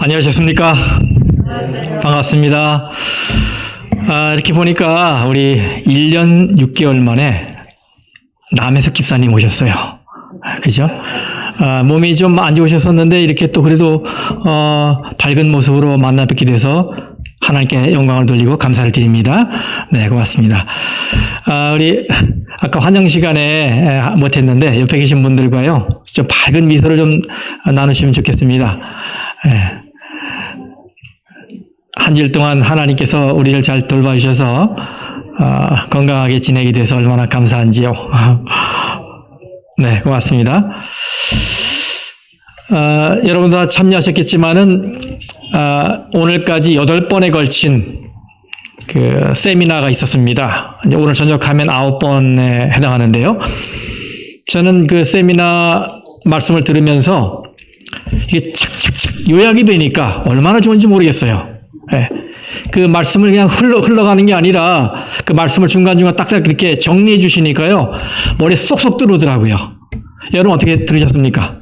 안녕하셨습니까? 반갑습니다. 이렇게 보니까 우리 1년 6개월 만에 남혜숙 집사님 오셨어요. 그죠? 몸이 좀 안 좋으셨었는데 이렇게 또 그래도 밝은 모습으로 만나 뵙게 돼서 하나님께 영광을 돌리고 감사를 드립니다. 네, 고맙습니다. 우리 아까 환영 시간에 못했는데 옆에 계신 분들과요 좀 밝은 미소를 좀 나누시면 좋겠습니다. 한 주일 동안 하나님께서 우리를 잘 돌봐주셔서 건강하게 지내게 돼서 얼마나 감사한지요. 네, 고맙습니다. 여러분 다 참여하셨겠지만은 오늘까지 8번에 걸친 그 세미나가 있었습니다. 이제 오늘 저녁하면 9번에 해당하는데요. 저는 그 세미나 말씀을 들으면서 이게 착착착 요약이 되니까 얼마나 좋은지 모르겠어요. 그 말씀을 그냥 흘러가는 게 아니라 그 말씀을 중간중간 딱딱 이렇게 정리해 주시니까요. 머리에 쏙쏙 들어오더라고요. 여러분 어떻게 들으셨습니까?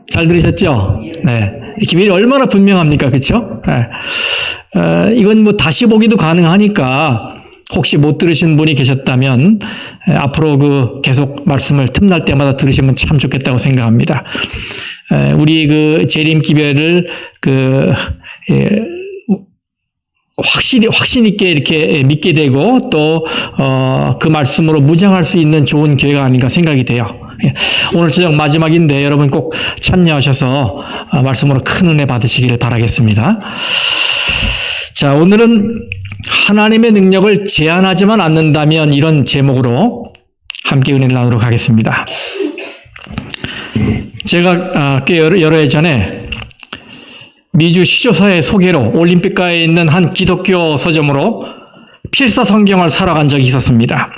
잘 들으셨죠? 네. 기별이 얼마나 분명합니까? 그쵸? 이건 뭐 다시 보기도 가능하니까 혹시 못 들으신 분이 계셨다면 앞으로 그 계속 말씀을 틈날 때마다 들으시면 참 좋겠다고 생각합니다. 우리 그 재림 기별을 확신 있게 이렇게 믿게 되고 또 그 말씀으로 무장할 수 있는 좋은 기회가 아닌가 생각이 돼요. 오늘 저녁 마지막인데 여러분 꼭 참여하셔서 말씀으로 큰 은혜 받으시기를 바라겠습니다. 자, 오늘은 하나님의 능력을 제한하지만 않는다면 이런 제목으로 함께 은혜를 나누도록 하겠습니다. 제가 꽤 여러 해 전에 미주 시조사의 소개로 올림픽가에 있는 한 기독교 서점으로 필사 성경을 사러 간 적이 있었습니다.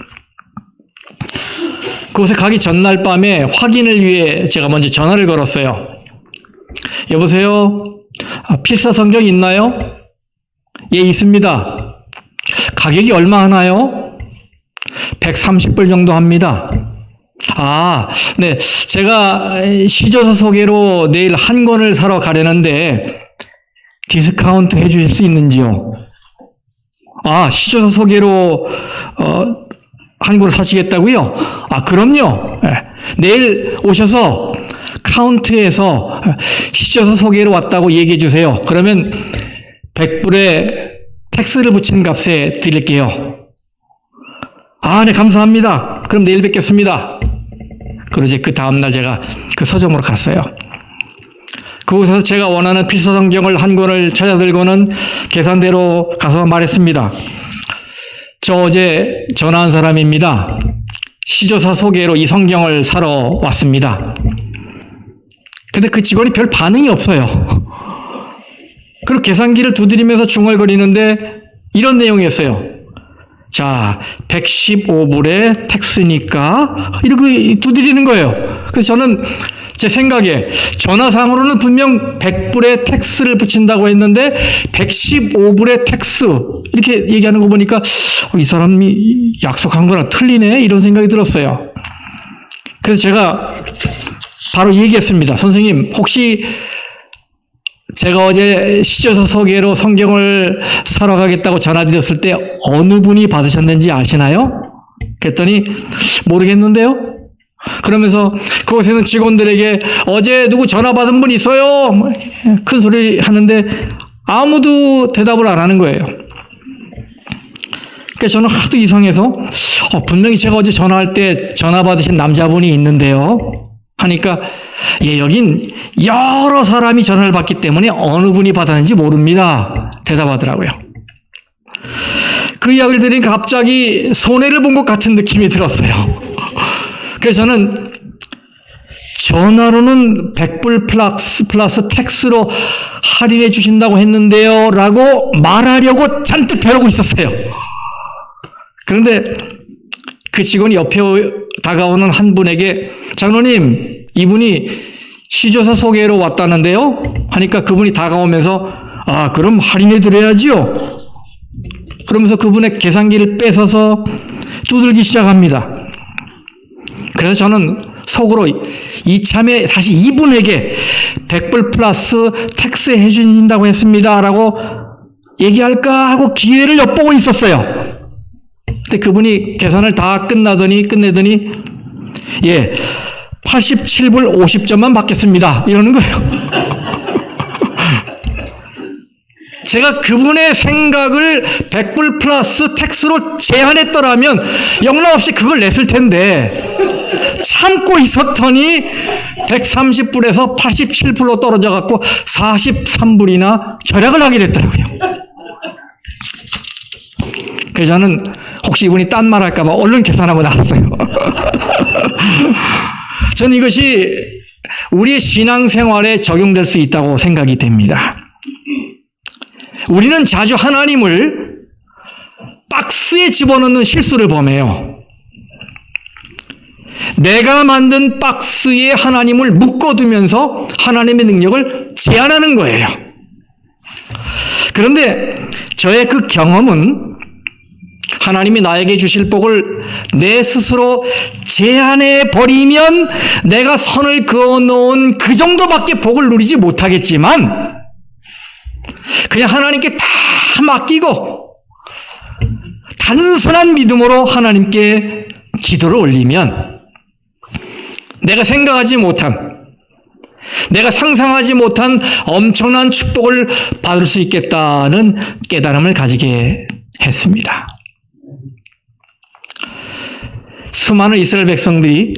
그곳에 가기 전날 밤에 확인을 위해 제가 먼저 전화를 걸었어요. 여보세요? 필사 성경 있나요? 예, 있습니다. 가격이 얼마 하나요? 130불 정도 합니다. 네. 제가 시조서 소개로 내일 한 권을 사러 가려는데 디스카운트 해주실 수 있는지요? 시조서 소개로 한 권을 사시겠다고요? 그럼요. 내일 오셔서 카운트에서 시조서 소개로 왔다고 얘기해 주세요. 그러면 100불에 텍스를 붙인 값에 드릴게요. 네, 감사합니다. 그럼 내일 뵙겠습니다. 그리고 이제 그 다음날 제가 그 서점으로 갔어요. 그곳에서 제가 원하는 필사 성경을 한 권을 찾아 들고는 계산대로 가서 말했습니다. 저 어제 전화한 사람입니다. 시조사 소개로 이 성경을 사러 왔습니다. 근데 그 직원이 별 반응이 없어요. 그리고 계산기를 두드리면서 중얼거리는데 이런 내용이었어요. 자, 115불에 텍스니까 이렇게 두드리는 거예요. 그래서 저는 제 생각에 전화상으로는 분명 100불에 텍스를 붙인다고 했는데 115불에 텍스 이렇게 얘기하는 거 보니까 이 사람이 약속한 거랑 틀리네 이런 생각이 들었어요. 그래서 제가 바로 얘기했습니다. 선생님, 혹시 제가 어제 시조서 소개로 성경을 사러 가겠다고 전화드렸을 때 어느 분이 받으셨는지 아시나요? 그랬더니 모르겠는데요? 그러면서 그곳에는 직원들에게 어제 누구 전화 받은 분 있어요? 큰 소리 하는데 아무도 대답을 안 하는 거예요. 그래서 저는 하도 이상해서 분명히 제가 어제 전화할 때 전화 받으신 남자분이 있는데요 하니까 여긴 여러 사람이 전화를 받기 때문에 어느 분이 받았는지 모릅니다. 대답하더라고요. 그 이야기를 들으니까 갑자기 손해를 본 것 같은 느낌이 들었어요. 그래서 저는 전화로는 100불 플러스 텍스로 할인해 주신다고 했는데요 라고 말하려고 잔뜩 벼르고 있었어요. 그런데 그 직원이 옆에 다가오는 한 분에게 장로님, 이분이 시조사 소개로 왔다는데요? 하니까 그분이 다가오면서 그럼 할인해 드려야지요. 그러면서 그분의 계산기를 뺏어서 두들기 시작합니다. 그래서 저는 속으로 이참에 다시 이분에게 100불 플러스 텍스 해준다고 했습니다 라고 얘기할까 하고 기회를 엿보고 있었어요. 근데 그분이 계산을 다 끝내더니 87불 50점만 받겠습니다 이러는 거예요. 제가 그분의 생각을 100불 플러스 텍스로 제한했더라면 영락없이 그걸 냈을 텐데 참고 있었더니 130불에서 87불로 떨어져 갖고 43불이나 절약을 하게 됐더라고요. 그래서 저는 혹시 이분이 딴 말 할까 봐 얼른 계산하고 나왔어요. 저는 이것이 우리의 신앙생활에 적용될 수 있다고 생각이 됩니다. 우리는 자주 하나님을 박스에 집어넣는 실수를 범해요. 내가 만든 박스에 하나님을 묶어두면서 하나님의 능력을 제한하는 거예요. 그런데 저의 그 경험은 하나님이 나에게 주실 복을 내 스스로 제한해 버리면 내가 선을 그어놓은 그 정도밖에 복을 누리지 못하겠지만 그냥 하나님께 다 맡기고 단순한 믿음으로 하나님께 기도를 올리면 내가 생각하지 못한, 내가 상상하지 못한 엄청난 축복을 받을 수 있겠다는 깨달음을 가지게 했습니다. 수많은 이스라엘 백성들이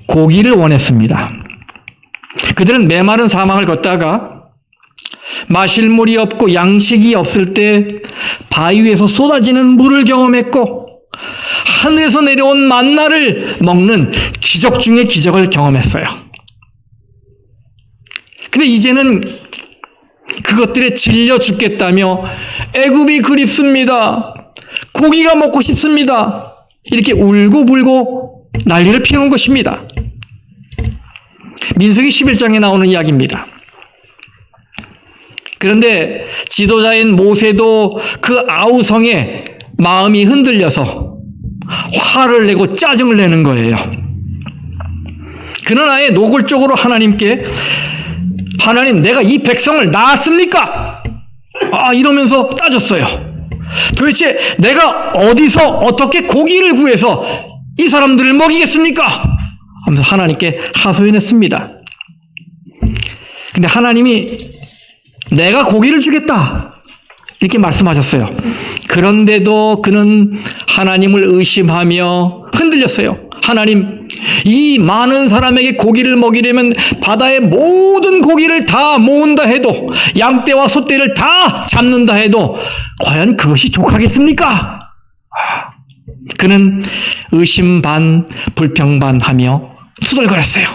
고기를 원했습니다. 그들은 메마른 사막을 걷다가 마실 물이 없고 양식이 없을 때 바위 위에서 쏟아지는 물을 경험했고 하늘에서 내려온 만나를 먹는 기적 중의 기적을 경험했어요. 근데 이제는 그것들에 질려 죽겠다며 애굽이 그립습니다. 고기가 먹고 싶습니다. 이렇게 울고불고 난리를 피우는 것입니다. 민수기 11장에 나오는 이야기입니다. 그런데 지도자인 모세도 그 아우성에 마음이 흔들려서 화를 내고 짜증을 내는 거예요. 그는 아예 노골적으로 하나님께 하나님 내가 이 백성을 낳았습니까? 이러면서 따졌어요. 도대체 내가 어디서 어떻게 고기를 구해서 이 사람들을 먹이겠습니까? 하면서 하나님께 하소연했습니다. 근데 하나님이 내가 고기를 주겠다 이렇게 말씀하셨어요. 그런데도 그는 하나님을 의심하며 흔들렸어요. 하나님, 이 많은 사람에게 고기를 먹이려면 바다의 모든 고기를 다 모은다 해도 양떼와 소떼를 다 잡는다 해도 과연 그것이 족하겠습니까? 그는 의심 반 불평 반 하며 투덜거렸어요.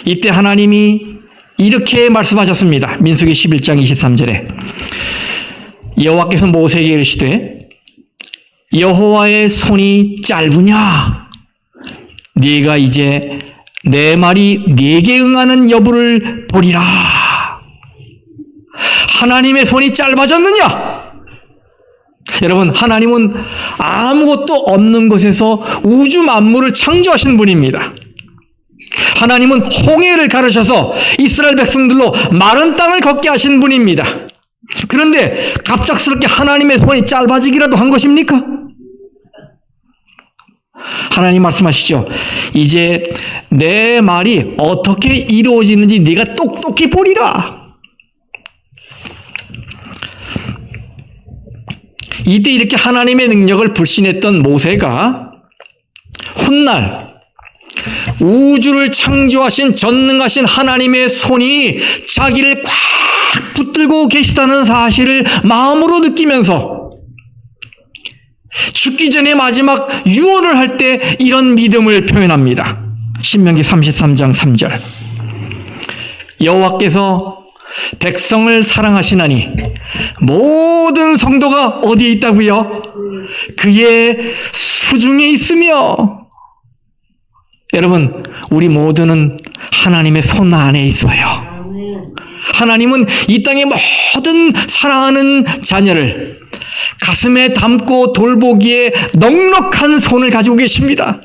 이때 하나님이 이렇게 말씀하셨습니다. 민수기 11장 23절에 여호와께서 모세에게 이르시되 여호와의 손이 짧으냐? 네가 이제 내 말이 네게 응하는 여부를 보리라. 하나님의 손이 짧아졌느냐? 여러분, 하나님은 아무것도 없는 곳에서 우주 만물을 창조하신 분입니다. 하나님은 홍해를 가르셔서 이스라엘 백성들로 마른 땅을 걷게 하신 분입니다. 그런데 갑작스럽게 하나님의 손이 짧아지기라도 한 것입니까? 하나님 말씀하시죠. 이제 내 말이 어떻게 이루어지는지 네가 똑똑히 보리라. 이때 이렇게 하나님의 능력을 불신했던 모세가 훗날 우주를 창조하신 전능하신 하나님의 손이 자기를 꽉 붙들고 계시다는 사실을 마음으로 느끼면서 죽기 전에 마지막 유언을 할 때 이런 믿음을 표현합니다. 신명기 33장 3절. 여호와께서 백성을 사랑하시나니 모든 성도가 어디에 있다고요? 그의 수중에 있으며. 여러분, 우리 모두는 하나님의 손 안에 있어요. 하나님은 이 땅의 모든 사랑하는 자녀를 가슴에 담고 돌보기에 넉넉한 손을 가지고 계십니다.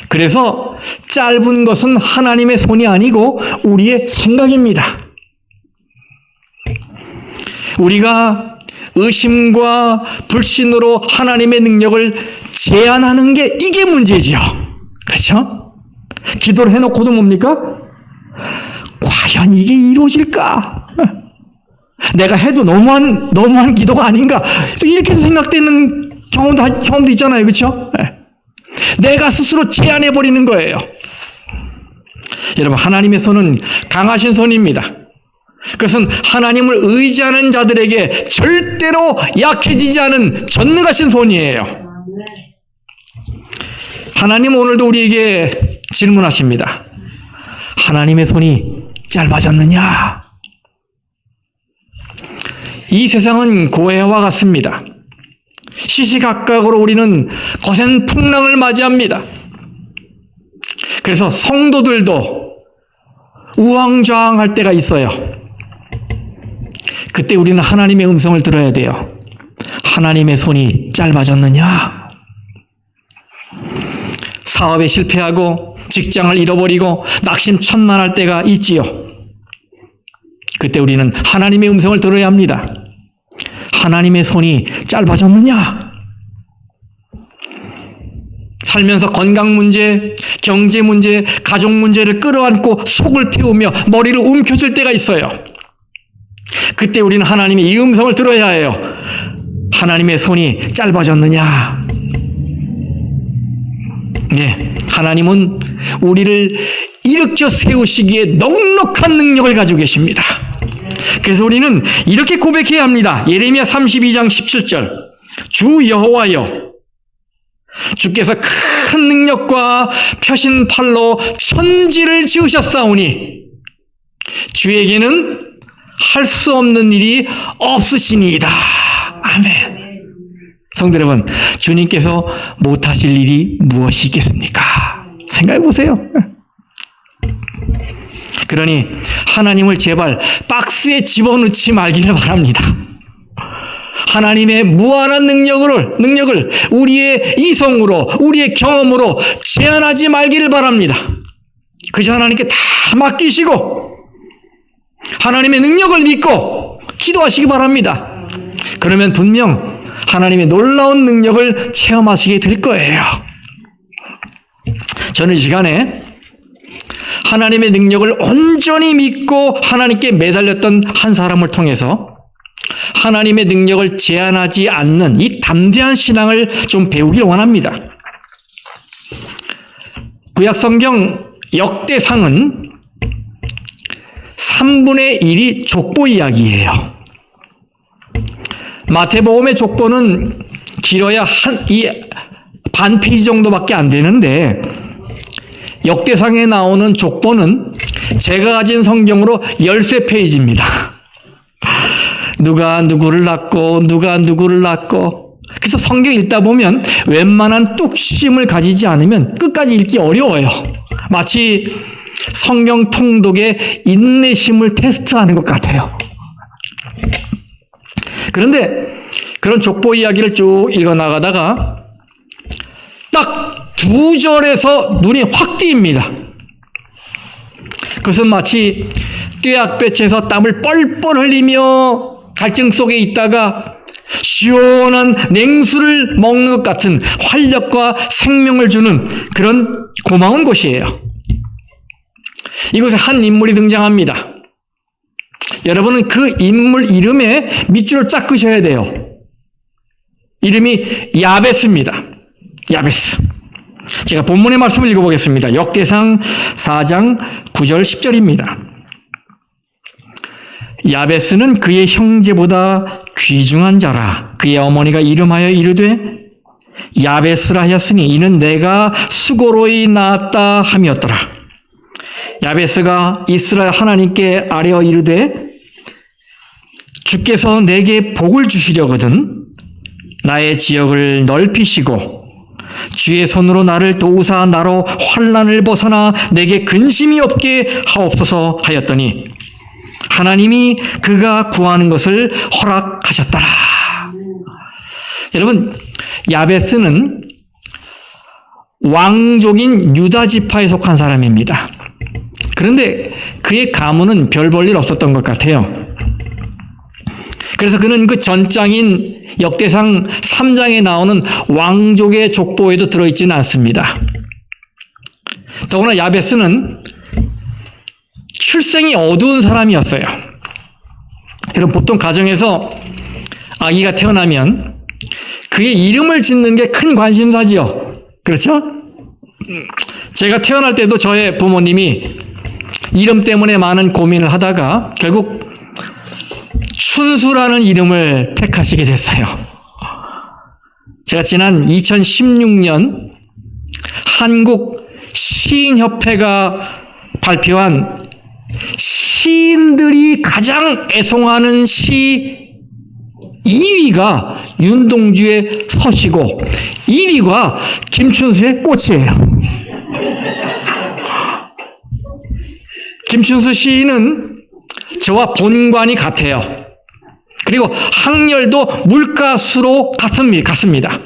그래서 짧은 것은 하나님의 손이 아니고 우리의 생각입니다. 우리가 의심과 불신으로 하나님의 능력을 제한하는 게 이게 문제지요. 그렇죠? 기도를 해놓고도 뭡니까? 과연 이게 이루어질까? 내가 해도 너무한 기도가 아닌가? 이렇게 생각되는 경험도 있잖아요. 그렇죠? 내가 스스로 제한해버리는 거예요. 여러분, 하나님의 손은 강하신 손입니다. 그것은 하나님을 의지하는 자들에게 절대로 약해지지 않은 전능하신 손이에요. 하나님은 오늘도 우리에게 질문하십니다. 하나님의 손이 짧아졌느냐? 이 세상은 고해와 같습니다. 시시각각으로 우리는 거센 풍랑을 맞이합니다. 그래서 성도들도 우왕좌왕할 때가 있어요. 그때 우리는 하나님의 음성을 들어야 돼요. 하나님의 손이 짧아졌느냐? 사업에 실패하고 직장을 잃어버리고 낙심천만할 때가 있지요. 그때 우리는 하나님의 음성을 들어야 합니다. 하나님의 손이 짧아졌느냐? 살면서 건강 문제, 경제 문제, 가족 문제를 끌어안고 속을 태우며 머리를 움켜쥘 때가 있어요. 그때 우리는 하나님의 이 음성을 들어야 해요. 하나님의 손이 짧아졌느냐? 네, 하나님은 우리를 일으켜 세우시기에 넉넉한 능력을 가지고 계십니다. 그래서 우리는 이렇게 고백해야 합니다. 예레미야 32장 17절. 주 여호와여, 주께서 큰 능력과 펴신 팔로 천지를 지으셨사오니 주에게는 할 수 없는 일이 없으시니이다. 아멘. 성도 여러분, 주님께서 못하실 일이 무엇이 있겠습니까? 생각해 보세요. 그러니 하나님을 제발 박스에 집어넣지 말기를 바랍니다. 하나님의 무한한 능력을 우리의 이성으로, 우리의 경험으로 제한하지 말기를 바랍니다. 그저 하나님께 다 맡기시고 하나님의 능력을 믿고 기도하시기 바랍니다. 그러면 분명 하나님의 놀라운 능력을 체험하시게 될 거예요. 저는 이 시간에 하나님의 능력을 온전히 믿고 하나님께 매달렸던 한 사람을 통해서 하나님의 능력을 제한하지 않는 이 담대한 신앙을 좀 배우길 원합니다. 구약성경 역대상은 3분의 1이 족보 이야기예요. 마태복음의 족보는 길어야 반 페이지 정도밖에 안 되는데 역대상에 나오는 족보는 제가 가진 성경으로 13페이지입니다. 누가 누구를 낳고 누가 누구를 낳고, 그래서 성경 읽다 보면 웬만한 뚝심을 가지지 않으면 끝까지 읽기 어려워요. 마치 성경 통독의 인내심을 테스트하는 것 같아요. 그런데 그런 족보 이야기를 쭉 읽어나가다가 딱 2절에서 눈이 확 띄입니다. 그것은 마치 뙤약볕에서 땀을 뻘뻘 흘리며 갈증 속에 있다가 시원한 냉수를 먹는 것 같은 활력과 생명을 주는 그런 고마운 곳이에요. 이곳에 한 인물이 등장합니다. 여러분은 그 인물 이름에 밑줄을 쫙 그셔야 돼요. 이름이 야베스입니다. 야베스. 제가 본문의 말씀을 읽어보겠습니다. 역대상 4장 9절 10절입니다. 야베스는 그의 형제보다 귀중한 자라. 그의 어머니가 이름하여 이르되 야베스라 하였으니 이는 내가 수고로이 낳았다 함이었더라. 야베스가 이스라엘 하나님께 아뢰어 이르되 주께서 내게 복을 주시려거든 나의 지역을 넓히시고 주의 손으로 나를 도우사 나로 환난을 벗어나 내게 근심이 없게 하옵소서 하였더니 하나님이 그가 구하는 것을 허락하셨더라. 여러분, 야베스는 왕족인 유다 지파에 속한 사람입니다. 그런데 그의 가문은 별 볼 일 없었던 것 같아요. 그래서 그는 그 전장인 역대상 3장에 나오는 왕족의 족보에도 들어있지는 않습니다. 더구나 야베스는 출생이 어두운 사람이었어요. 여러분, 보통 가정에서 아기가 태어나면 그의 이름을 짓는 게 큰 관심사지요. 그렇죠? 제가 태어날 때도 저의 부모님이 이름 때문에 많은 고민을 하다가 결국 춘수라는 이름을 택하시게 됐어요. 제가 지난 2016년 한국 시인협회가 발표한 시인들이 가장 애송하는 시 2위가 윤동주의 서시고 1위가 김춘수의 꽃이에요. 김춘수 시인은 저와 본관이 같아요. 그리고 학렬도 물가수로 같습니다.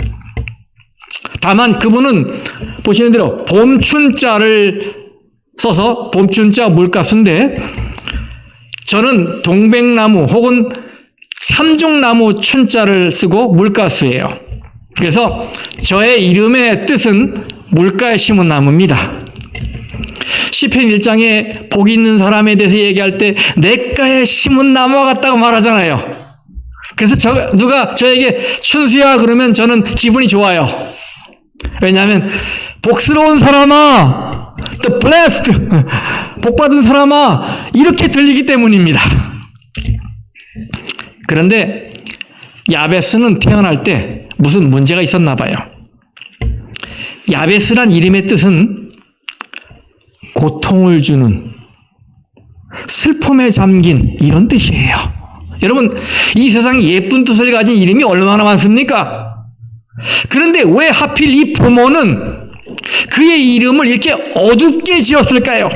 다만 그분은 보시는 대로 봄춘자를 써서 봄춘자 물가수인데 저는 동백나무 혹은 참종나무 춘자를 쓰고 물가수예요. 그래서 저의 이름의 뜻은 물가에 심은 나무입니다. 시편 1장에 복 있는 사람에 대해서 얘기할 때 냇가에 심은 나무와 같다고 말하잖아요. 그래서 누가 저에게 춘수야 그러면 저는 기분이 좋아요. 왜냐하면 복스러운 사람아, the blessed, 복받은 사람아 이렇게 들리기 때문입니다. 그런데 야베스는 태어날 때 무슨 문제가 있었나 봐요. 야베스란 이름의 뜻은 고통을 주는, 슬픔에 잠긴 이런 뜻이에요. 여러분, 이 세상에 예쁜 뜻을 가진 이름이 얼마나 많습니까? 그런데 왜 하필 이 부모는 그의 이름을 이렇게 어둡게 지었을까요?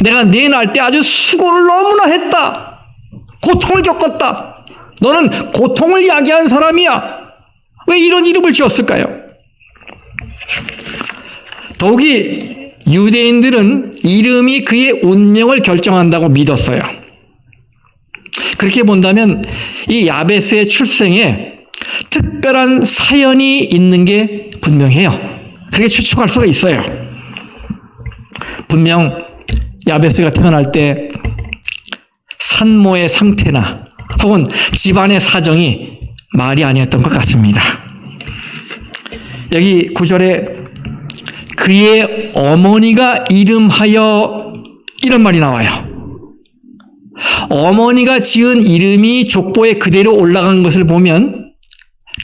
내가 네 낳을 때 아주 수고를 너무나 했다. 고통을 겪었다. 너는 고통을 야기한 사람이야. 왜 이런 이름을 지었을까요? 더욱이 유대인들은 이름이 그의 운명을 결정한다고 믿었어요. 그렇게 본다면 이 야베스의 출생에 특별한 사연이 있는 게 분명해요. 그렇게 추측할 수가 있어요. 분명 야베스가 태어날 때 산모의 상태나 혹은 집안의 사정이 말이 아니었던 것 같습니다. 여기 9절에 그의 어머니가 이름하여 이런 말이 나와요. 어머니가 지은 이름이 족보에 그대로 올라간 것을 보면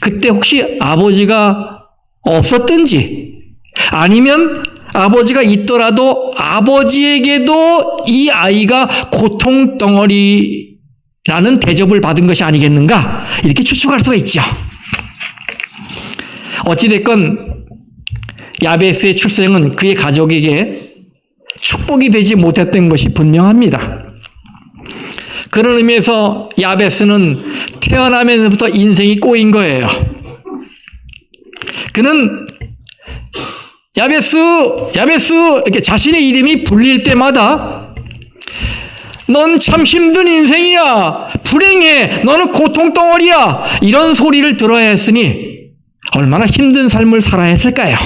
그때 혹시 아버지가 없었든지 아니면 아버지가 있더라도 아버지에게도 이 아이가 고통덩어리라는 대접을 받은 것이 아니겠는가 이렇게 추측할 수가 있죠. 어찌됐건 야베스의 출생은 그의 가족에게 축복이 되지 못했던 것이 분명합니다. 그런 의미에서 야베스는 태어나면서부터 인생이 꼬인 거예요. 그는 야베스 이렇게 자신의 이름이 불릴 때마다 넌 참 힘든 인생이야. 불행해. 너는 고통덩어리야. 이런 소리를 들어야 했으니 얼마나 힘든 삶을 살아야 했을까요?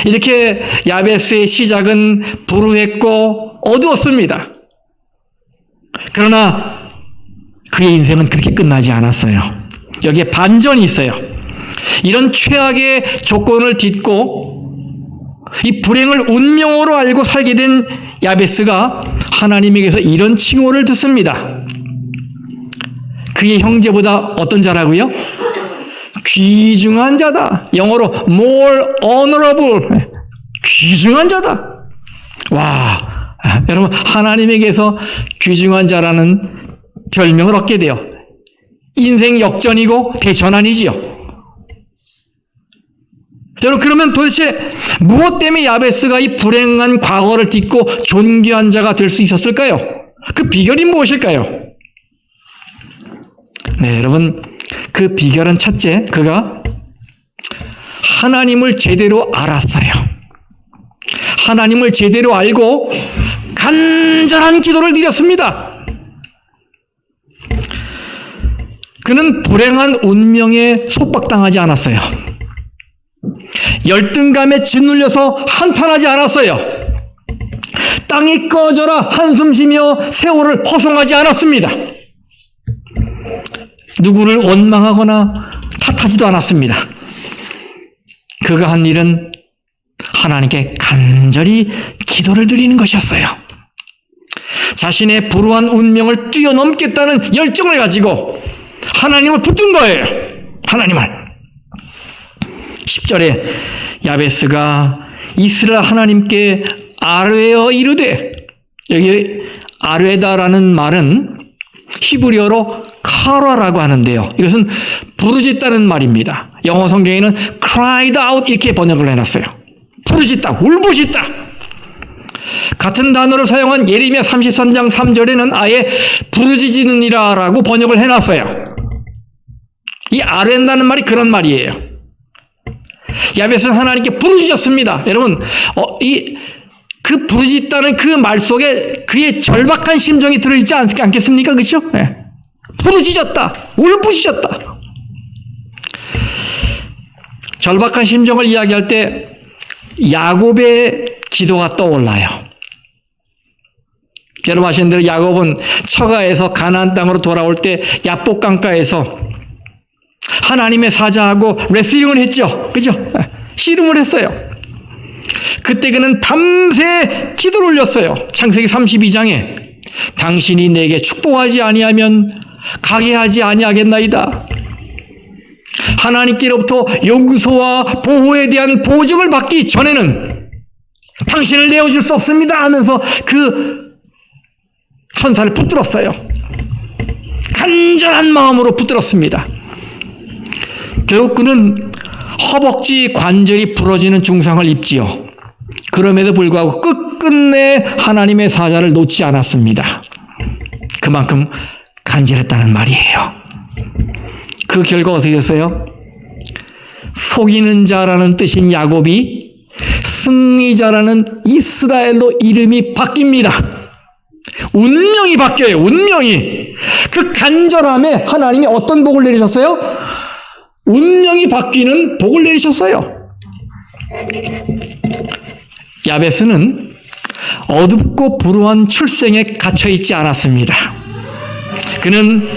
이렇게 야베스의 시작은 불우했고 어두웠습니다. 그러나 그의 인생은 그렇게 끝나지 않았어요. 여기에 반전이 있어요. 이런 최악의 조건을 딛고 이 불행을 운명으로 알고 살게 된 야베스가 하나님에게서 이런 칭호를 듣습니다. 그의 형제보다 어떤 자라고요? 귀중한 자다. 영어로 more honorable. 귀중한 자다. 와, 여러분 하나님에게서 귀중한 자라는 별명을 얻게 돼요. 인생 역전이고 대전환이지요. 여러분 그러면 도대체 무엇 때문에 야베스가 이 불행한 과거를 딛고 존귀한 자가 될 수 있었을까요? 그 비결이 무엇일까요? 네, 여러분 그 비결은 첫째, 그가 하나님을 제대로 알았어요. 하나님을 제대로 알고 간절한 기도를 드렸습니다. 그는 불행한 운명에 속박당하지 않았어요. 열등감에 짓눌려서 한탄하지 않았어요. 땅이 꺼져라 한숨 쉬며 세월을 허송하지 않았습니다. 누구를 원망하거나 탓하지도 않았습니다. 그가 한 일은 하나님께 간절히 기도를 드리는 것이었어요. 자신의 불우한 운명을 뛰어넘겠다는 열정을 가지고 하나님을 붙든 거예요. 하나님을. 10절에 야베스가 이스라엘 하나님께 아뢰어 이르되, 여기 아뢰다라는 말은 히브리어로 카라라고 하는데요. 이것은 부르짖다는 말입니다. 영어 성경에는 cried out 이렇게 번역을 해놨어요. 부르짖다, 울부짖다. 같은 단어를 사용한 예레미야 33장 3절에는 아예 부르짖으니라라고 번역을 해놨어요. 이 아뢰다는 말이 그런 말이에요. 야벳은 하나님께 부르짖었습니다. 여러분, 그 부르짖다는 그 말 속에 그의 절박한 심정이 들어있지 않겠습니까? 그렇죠? 네. 부르짖었다, 울부짖었다. 절박한 심정을 이야기할 때 야곱의 기도가 떠올라요. 여러분 아시는 대로 야곱은 처가에서 가나안 땅으로 돌아올 때 야복 강가에서 하나님의 사자하고 레슬링을 했죠. 그죠? 씨름을 했어요. 그때 그는 밤새 기도를 올렸어요. 창세기 32장에 당신이 내게 축복하지 아니하면 가게 하지 아니하겠나이다. 하나님께로부터 용서와 보호에 대한 보증을 받기 전에는 당신을 내어줄 수 없습니다 하면서 그 천사를 붙들었어요. 간절한 마음으로 붙들었습니다. 결국 그는 허벅지 관절이 부러지는 중상을 입지요. 그럼에도 불구하고 끝끝내 하나님의 사자를 놓지 않았습니다. 그만큼 간절했다는 말이에요. 그 결과 어떻게 됐어요? 속이는 자라는 뜻인 야곱이 승리자라는 이스라엘로 이름이 바뀝니다. 운명이 바뀌어요. 운명이. 그 간절함에 하나님이 어떤 복을 내리셨어요? 운명이 바뀌는 복을 내리셨어요. 야베스는 어둡고 불우한 출생에 갇혀있지 않았습니다. 그는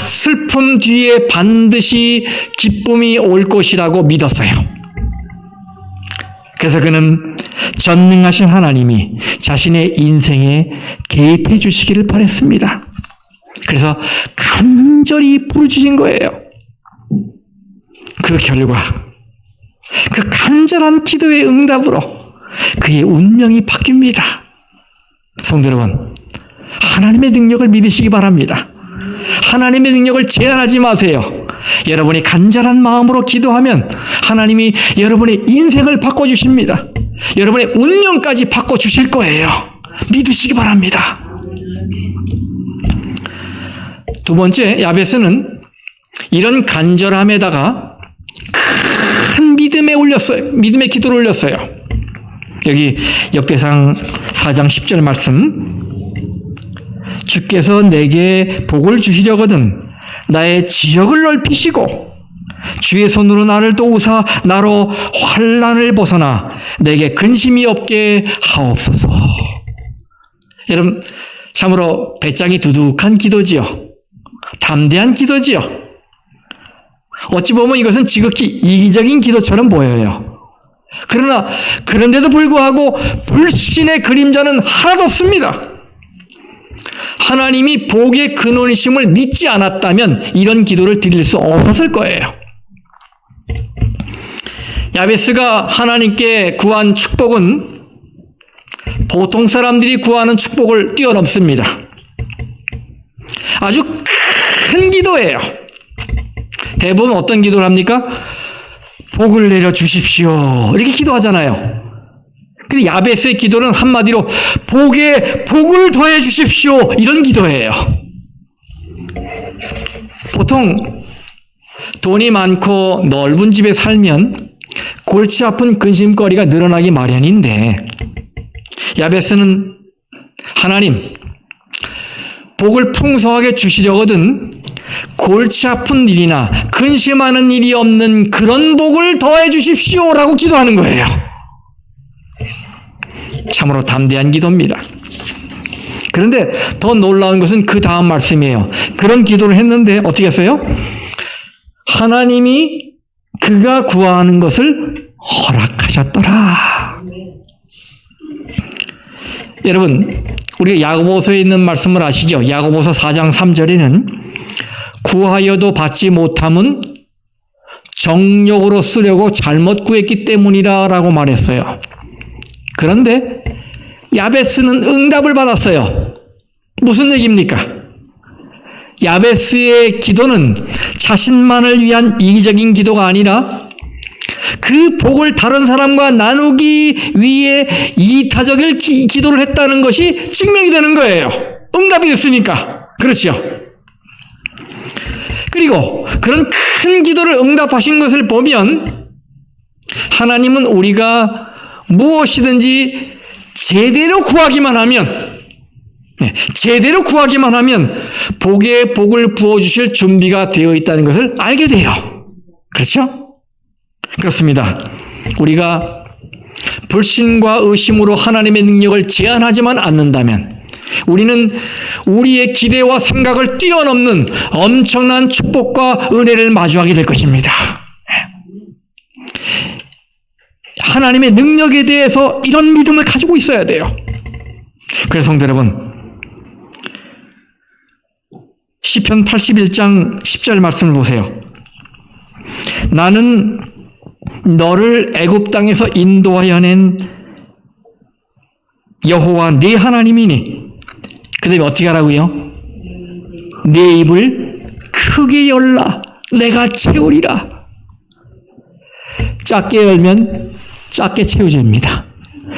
슬픔 뒤에 반드시 기쁨이 올 것이라고 믿었어요. 그래서 그는 전능하신 하나님이 자신의 인생에 개입해 주시기를 바랬습니다. 그래서 간절히 부르짖은 거예요. 그 결과, 그 간절한 기도의 응답으로 그의 운명이 바뀝니다. 성도 여러분, 하나님의 능력을 믿으시기 바랍니다. 하나님의 능력을 제한하지 마세요. 여러분이 간절한 마음으로 기도하면 하나님이 여러분의 인생을 바꿔주십니다. 여러분의 운명까지 바꿔주실 거예요. 믿으시기 바랍니다. 두 번째, 야베스는 이런 간절함에다가 큰 믿음의 기도를 올렸어요. 여기 역대상 4장 10절 말씀, 주께서 내게 복을 주시려거든 나의 지역을 넓히시고 주의 손으로 나를 도우사 나로 환난을 벗어나 내게 근심이 없게 하옵소서. 여러분, 참으로 배짱이 두둑한 기도지요. 담대한 기도지요. 어찌 보면 이것은 지극히 이기적인 기도처럼 보여요. 그러나 그런데도 불구하고 불신의 그림자는 하나도 없습니다. 하나님이 복의 근원이심을 믿지 않았다면 이런 기도를 드릴 수 없었을 거예요. 야베스가 하나님께 구한 축복은 보통 사람들이 구하는 축복을 뛰어넘습니다. 아주 큰 기도예요. 대부분 어떤 기도를 합니까? 복을 내려 주십시오. 이렇게 기도하잖아요. 근데 야베스의 기도는 한마디로 복을 더해 주십시오. 이런 기도예요. 보통 돈이 많고 넓은 집에 살면 골치 아픈 근심거리가 늘어나기 마련인데 야베스는 하나님 복을 풍성하게 주시려거든 골치 아픈 일이나 근심하는 일이 없는 그런 복을 더해 주십시오라고 기도하는 거예요. 참으로 담대한 기도입니다. 그런데 더 놀라운 것은 그 다음 말씀이에요. 그런 기도를 했는데 어떻게 했어요? 하나님이 그가 구하는 것을 허락하셨더라. 여러분, 우리가 야고보서에 있는 말씀을 아시죠? 야고보서 4장 3절에는 구하여도 받지 못함은 정욕으로 쓰려고 잘못 구했기 때문이다 라고 말했어요. 그런데 야베스는 응답을 받았어요. 무슨 얘기입니까? 야베스의 기도는 자신만을 위한 이기적인 기도가 아니라 그 복을 다른 사람과 나누기 위해 이타적인 기도를 했다는 것이 증명이 되는 거예요. 응답이 됐으니까. 그렇죠? 그리고 그런 큰 기도를 응답하신 것을 보면 하나님은 우리가 무엇이든지 제대로 구하기만 하면 복에 복을 부어주실 준비가 되어 있다는 것을 알게 돼요. 그렇죠? 그렇습니다. 우리가 불신과 의심으로 하나님의 능력을 제한하지만 않는다면 우리는 우리의 기대와 생각을 뛰어넘는 엄청난 축복과 은혜를 마주하게 될 것입니다. 하나님의 능력에 대해서 이런 믿음을 가지고 있어야 돼요. 그래서 성도 여러분, 시편 81장 10절 말씀을 보세요. 나는 너를 애굽 땅에서 인도하여 낸 여호와 네 하나님이니. 그 다음에 어떻게 하라고요? 내 입을 크게 열라 내가 채우리라. 작게 열면 작게 채워집니다.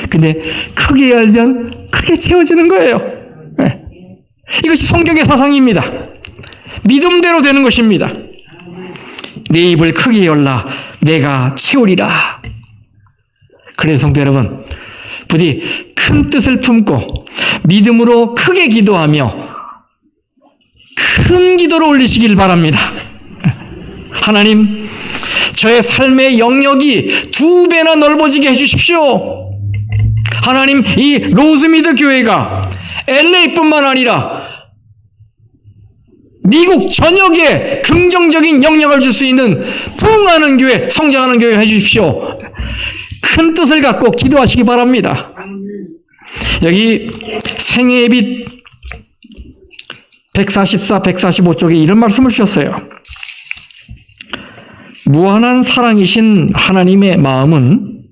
근데 크게 열면 크게 채워지는 거예요. 네. 이것이 성경의 사상입니다. 믿음대로 되는 것입니다. 내 입을 크게 열라 내가 채우리라. 그래서 성도 여러분, 부디 큰 뜻을 품고 믿음으로 크게 기도하며 큰 기도를 올리시길 바랍니다. 하나님, 저의 삶의 영역이 2배나 넓어지게 해주십시오. 하나님, 이 로즈미드 교회가 LA뿐만 아니라 미국 전역에 긍정적인 영향을 줄 수 있는 부흥하는 교회, 성장하는 교회가 해주십시오. 큰 뜻을 갖고 기도하시기 바랍니다. 여기 생애의 빛 144, 145쪽에 이런 말씀을 주셨어요. 무한한 사랑이신 하나님의 마음은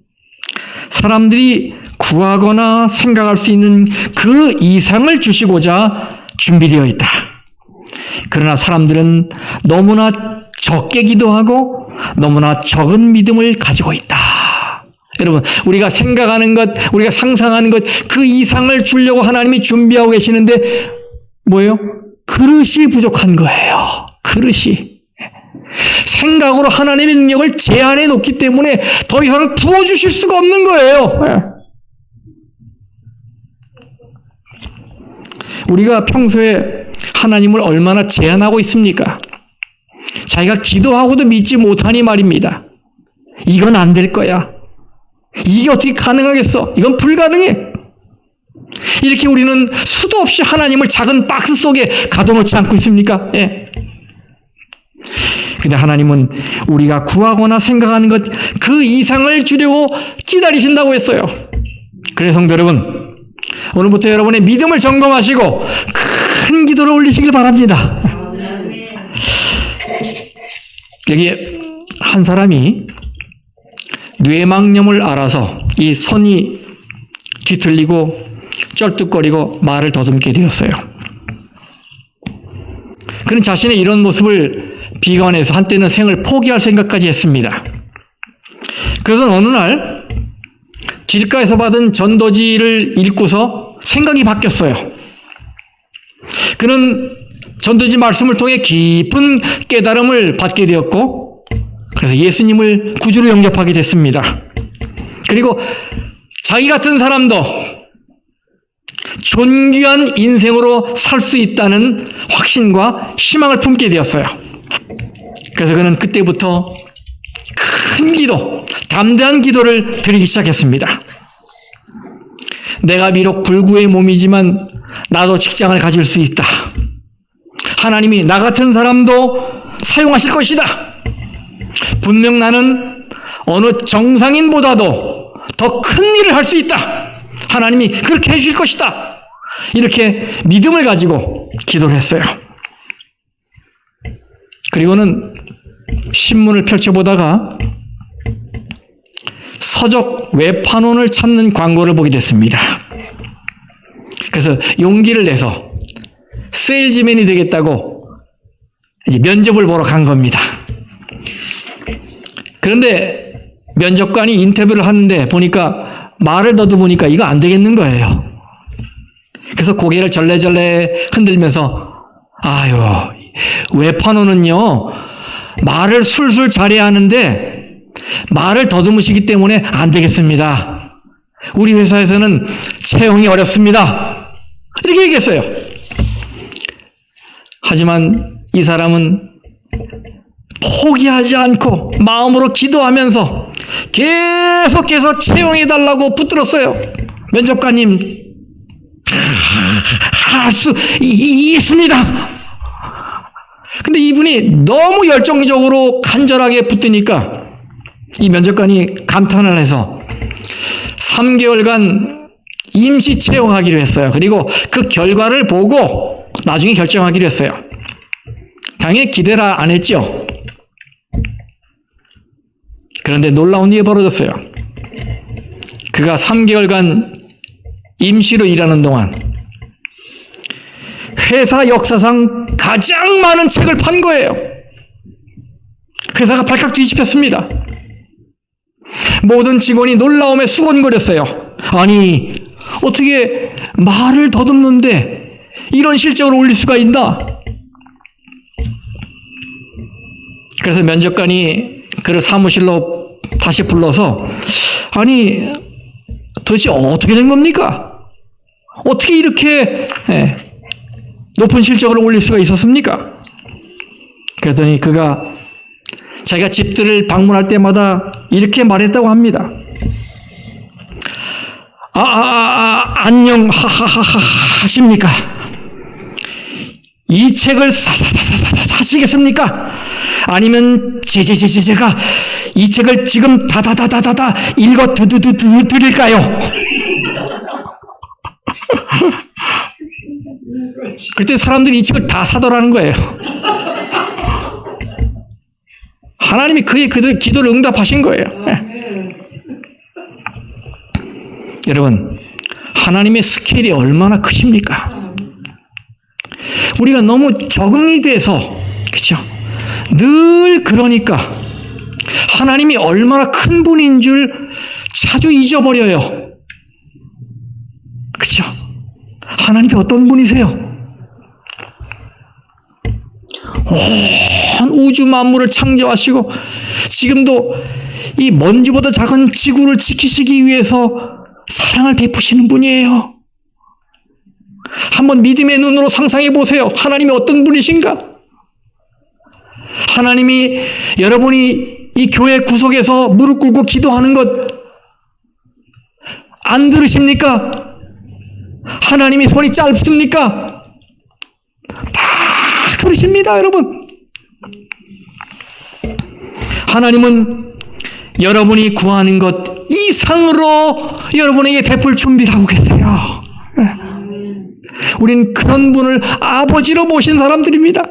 사람들이 구하거나 생각할 수 있는 그 이상을 주시고자 준비되어 있다. 그러나 사람들은 너무나 적게 기도하고 너무나 적은 믿음을 가지고 있다. 여러분, 우리가 생각하는 것, 우리가 상상하는 것, 그 이상을 주려고 하나님이 준비하고 계시는데 뭐예요? 그릇이 부족한 거예요. 그릇이. 생각으로 하나님의 능력을 제한해 놓기 때문에 더 이상 부어주실 수가 없는 거예요. 우리가 평소에 하나님을 얼마나 제한하고 있습니까? 자기가 기도하고도 믿지 못하니 말입니다. 이건 안 될 거야. 이게 어떻게 가능하겠어? 이건 불가능해. 이렇게 우리는 수도 없이 하나님을 작은 박스 속에 가둬놓지 않고 있습니까? 예. 근데 하나님은 우리가 구하거나 생각하는 것 그 이상을 주려고 기다리신다고 했어요. 그래서 성도 여러분, 오늘부터 여러분의 믿음을 점검하시고 큰 기도를 올리시길 바랍니다. 여기 한 사람이 뇌망염을 앓아서 이 손이 뒤틀리고 쩔뚝거리고 말을 더듬게 되었어요. 그는 자신의 이런 모습을 비관해서 한때는 생을 포기할 생각까지 했습니다. 그래서 어느 날 길가에서 받은 전도지를 읽고서 생각이 바뀌었어요. 그는 전도지 말씀을 통해 깊은 깨달음을 받게 되었고, 그래서 예수님을 구주로 영접하게 됐습니다. 그리고 자기 같은 사람도 존귀한 인생으로 살 수 있다는 확신과 희망을 품게 되었어요. 그래서 그는 그때부터 큰 기도, 담대한 기도를 드리기 시작했습니다. 내가 비록 불구의 몸이지만 나도 직장을 가질 수 있다. 하나님이 나 같은 사람도 사용하실 것이다. 분명 나는 어느 정상인보다도 더 큰 일을 할 수 있다. 하나님이 그렇게 해주실 것이다. 이렇게 믿음을 가지고 기도를 했어요. 그리고는 신문을 펼쳐보다가 서적 외판원을 찾는 광고를 보게 됐습니다. 그래서 용기를 내서 세일즈맨이 되겠다고 이제 면접을 보러 간 겁니다. 그런데 면접관이 인터뷰를 하는데 보니까 말을 더듬으니까 이거 안 되겠는 거예요. 그래서 고개를 절레절레 흔들면서 아유, 외판원은요 말을 술술 잘해야 하는데 말을 더듬으시기 때문에 안 되겠습니다. 우리 회사에서는 채용이 어렵습니다. 이렇게 얘기했어요. 하지만 이 사람은 포기하지 않고 마음으로 기도하면서 계속해서 채용해달라고 붙들었어요. 면접관님, 할 수 있습니다. 근데 이분이 너무 열정적으로 간절하게 붙드니까 이 면접관이 감탄을 해서 3개월간 임시 채용하기로 했어요. 그리고 그 결과를 보고 나중에 결정하기로 했어요. 당연히 기대를 안 했죠. 그런데 놀라운 일이 벌어졌어요. 그가 3개월간 임시로 일하는 동안 회사 역사상 가장 많은 책을 판 거예요. 회사가 발칵 뒤집혔습니다. 모든 직원이 놀라움에 수건거렸어요. 아니, 어떻게 말을 더듬는데 이런 실적을 올릴 수가 있나? 그래서 면접관이 그를 사무실로 다시 불러서 아니, 도대체 어떻게 된 겁니까? 어떻게 이렇게 높은 실적을 올릴 수가 있었습니까? 그랬더니 그가 자기가 집들을 방문할 때마다 이렇게 말했다고 합니다. 안녕 하십니까? 이 책을 사시겠습니까? 아니면 제가 이 책을 지금 다다다다다다 읽어 드릴까요? 그때 사람들이 이 책을 다 사더라는 거예요. 하나님이 그의 기도를 응답하신 거예요. 여러분, 하나님의 스케일이 얼마나 크십니까? 우리가 너무 적응이 돼서, 그렇죠? 늘 그러니까 하나님이 얼마나 큰 분인 줄 자주 잊어버려요. 그렇죠? 하나님이 어떤 분이세요? 온 우주 만물을 창조하시고 지금도 이 먼지보다 작은 지구를 지키시기 위해서 사랑을 베푸시는 분이에요. 한번 믿음의 눈으로 상상해 보세요. 하나님이 어떤 분이신가? 하나님이 여러분이 이 교회 구석에서 무릎 꿇고 기도하는 것 안 들으십니까? 하나님이 손이 짧습니까? 다 들으십니다, 여러분. 하나님은 여러분이 구하는 것 이상으로 여러분에게 베풀 준비를 하고 계세요. 우린 그런 분을 아버지로 모신 사람들입니다.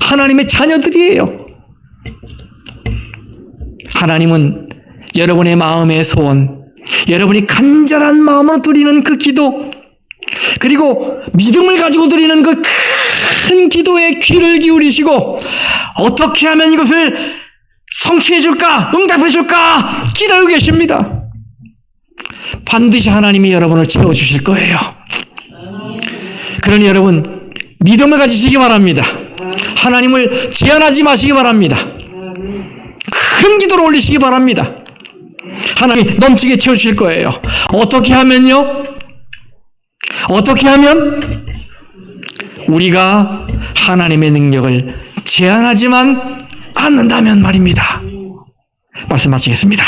하나님의 자녀들이에요. 하나님은 여러분의 마음의 소원, 여러분이 간절한 마음으로 드리는 그 기도, 그리고 믿음을 가지고 드리는 그 큰 기도에 귀를 기울이시고 어떻게 하면 이것을 성취해 줄까, 응답해 줄까 기다리고 계십니다. 반드시 하나님이 여러분을 채워주실 거예요. 그러니 여러분, 믿음을 가지시기 바랍니다. 하나님을 제한하지 마시기 바랍니다. 큰 기도를 올리시기 바랍니다. 하나님이 넘치게 채워주실 거예요. 어떻게 하면요? 어떻게 하면? 우리가 하나님의 능력을 제한하지만 않는다면 말입니다. 말씀 마치겠습니다.